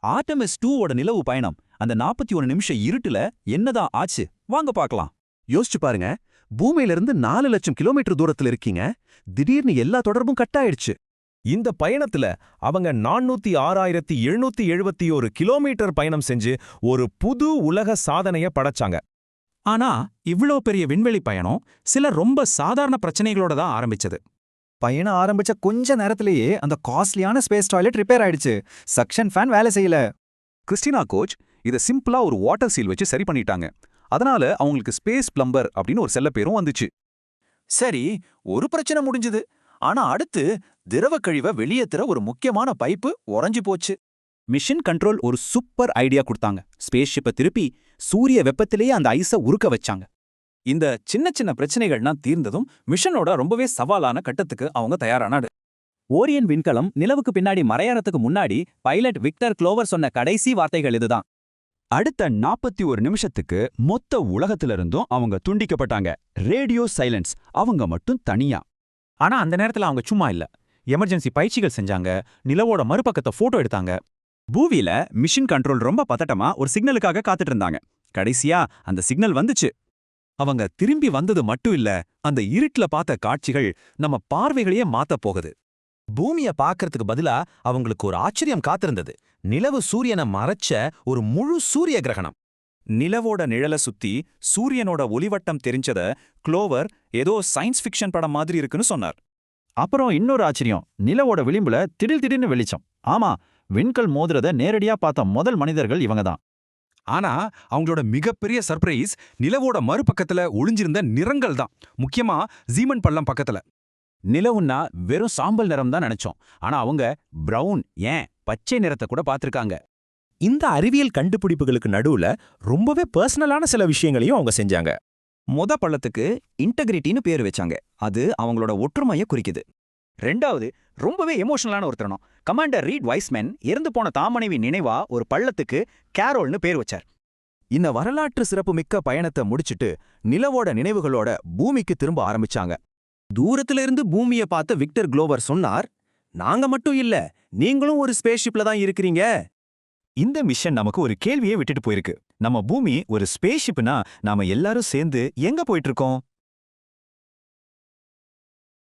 Artemis 2 நிலவு பயணம் அந்த 41 நிமிஷம் இருட்டுல என்னதான் ஆச்சு வாங்க பார்க்கலாம். யோசிச்சு பாருங்க, பூமியிலிருந்து 4 லட்சம் கிலோமீட்டர் தூரத்துல இருக்கீங்க, திடீர்னு எல்லா தொடர்பும் கட் ஆயிடுச்சு. இந்த பயணத்துல அவங்க 406,771 கிலோமீட்டர் பயணம் செஞ்சு ஒரு புது உலக சாதனைய படைச்சாங்க. ஆனா இவ்ளோ பெரிய விண்வெளி பயணம் சில ரொம்ப சாதாரண பிரச்சனைகளோட தான் ஆரம்பிச்சது. பயணம் ஆரம்பிச்ச கொஞ்ச நேரத்திலேயே அந்த காஸ்ட்லியான ஸ்பேஸ் டாய்லெட் ரிப்பேர் ஆயிடுச்சு. சக்ஷன் ஃபேன் வேலை செய்யல. கிறிஸ்டினா கோச் இதை சிம்பிளா ஒரு வாட்டர் சீல் வச்சு சரி பண்ணிட்டாங்க. அதனால அவங்களுக்கு ஸ்பேஸ் பிளம்பர் அப்படின்னு ஒரு செல்ல பேரும் வந்துச்சு. சரி, ஒரு பிரச்சனை முடிஞ்சது. ஆனா அடுத்து திரவ கழிவை வெளியேத்துற ஒரு முக்கியமான பைப்பு உறைஞ்சு போச்சு. மிஷன் கண்ட்ரோல் ஒரு சூப்பர் ஐடியா கொடுத்தாங்க. ஸ்பேஸ் ஷிப்பை திருப்பி சூரிய வெப்பத்திலேயே அந்த ஐஸை உருக்க வச்சாங்க. இந்த சின்ன சின்ன பிரச்சனைகள்லாம் தீர்ந்ததும் மிஷனோட ரொம்பவே சவாலான கட்டத்துக்கு அவங்க தயாரானாடு. ஓரியன் விண்கலம் நிலவுக்கு பின்னாடி மறையறதுக்கு முன்னாடி பைலட் விக்டர் க்ளோவர் சொன்ன கடைசி வார்த்தைகள் இதுதான். அடுத்த 41 நிமிஷத்துக்கு மொத்த உலகத்திலிருந்தும் அவங்க துண்டிக்கப்பட்டாங்க. ரேடியோ சைலன்ஸ், அவங்க மட்டும் தனியா. ஆனா அந்த நேரத்துல அவங்க சும்மா இல்ல. எமர்ஜென்சி பயிற்சிகள் செஞ்சாங்க, நிலவோட மறுபக்கத்தை போட்டோ எடுத்தாங்க. பூவியில மிஷன் கண்ட்ரோல் ரொம்ப பதட்டமா ஒரு சிக்னலுக்காக காத்துட்டு இருந்தாங்க. கடைசியா அந்த சிக்னல் வந்துச்சு. அவங்க திரும்பி வந்தது மட்டும் இல்ல, அந்த இருட்டுல பார்த்த காட்சிகள் நம்ம பார்வைகளையே மாத்தப் போகுது. பூமிய பார்க்கறதுக்கு பதிலா அவங்களுக்கு ஒரு ஆச்சரியம் காத்திருந்தது. நிலவு சூரியனை மறைச்ச ஒரு முழு சூரிய கிரகணம். நிலவோட நிழல சுத்தி சூரியனோட ஒளிவட்டம் தெரிஞ்சத க்ளோவர் ஏதோ சயின்ஸ் ஃபிக்ஷன் படம் மாதிரி இருக்குன்னு சொன்னார். அப்புறம் இன்னொரு ஆச்சரியம், நிலவோட விளிம்புல திடீர்னு வெளிச்சம். ஆமா, விண்கல் மோதுறத நேரடியா பார்த்த முதல் மனிதர்கள் இவங்க தான். ஆனா அவங்களோட மிகப்பெரிய சர்ப்ரைஸ் நிலவோட மறுபக்கத்துல ஒளிஞ்சிருந்த நிறங்கள் தான். முக்கியமா ஜீமன் பள்ளம் பக்கத்துல. நிலவுன்னா வெறும் சாம்பல் நிறம் தான் நினைச்சோம். ஆனா அவங்க பிரவுன், ஏன் பச்சை நிறத்தை கூட பார்த்திருக்காங்க. இந்த அறிவியல் கண்டுபிடிப்புகளுக்கு நடுவுல ரொம்பவே பர்சனலான சில விஷயங்களையும் அவங்க செஞ்சாங்க. பள்ளத்துக்கு இன்டெகிரிட்டின்னு பேர் வச்சாங்க. அது அவங்களோட ஒற்றுமையை குறிக்குது. ரெண்டாவது, ரொம்பவே எமோஷனலான ஒரு தருணம். கமாண்டர் ரீட் வைஸ்மேன் இறந்து போன தாமனைவி நினைவா ஒரு பள்ளத்துக்கு கேரோல்னு பேர் வச்சார். இந்த வரலாற்று சிறப்புமிக்க பயணத்தை முடிச்சிட்டு நிலவோட நினைவுகளோட பூமிக்கு திரும்ப ஆரம்பிச்சாங்க. தூரத்துல இருந்து பூமியை பார்த்த விக்டர் க்ளோவர் சொன்னார், நாங்க மட்டும் இல்ல, நீங்களும் ஒரு ஸ்பேஸ் ஷிப்ல தான் இருக்கிறீங்க. இந்த மிஷன் நமக்கு ஒரு கேள்வியே விட்டுட்டு போயிருக்கு. நம்ம பூமி ஒரு ஸ்பேஸ் ஷிப்னா நாம எல்லாரும் சேர்ந்து எங்க போயிட்டு இருக்கோம்?